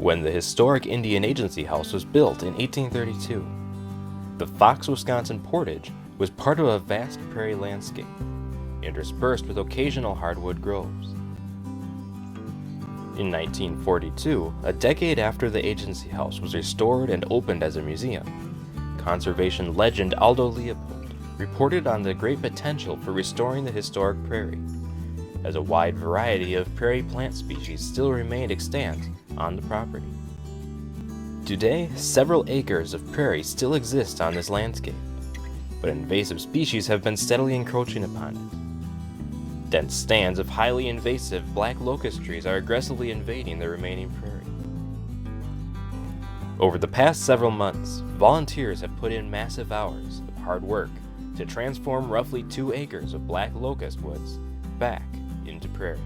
when the historic Indian Agency House was built in 1832. The Fox, Wisconsin portage was part of a vast prairie landscape, interspersed with occasional hardwood groves. In 1942, a decade after the Agency House was restored and opened as a museum, conservation legend Aldo Leopold reported on the great potential for restoring the historic prairie, as a wide variety of prairie plant species still remained extant on the property. Today, several acres of prairie still exist on this landscape, but invasive species have been steadily encroaching upon it. Dense stands of highly invasive black locust trees are aggressively invading the remaining prairie. Over the past several months, volunteers have put in massive hours of hard work to transform roughly 2 acres of black locust woods back into prairie.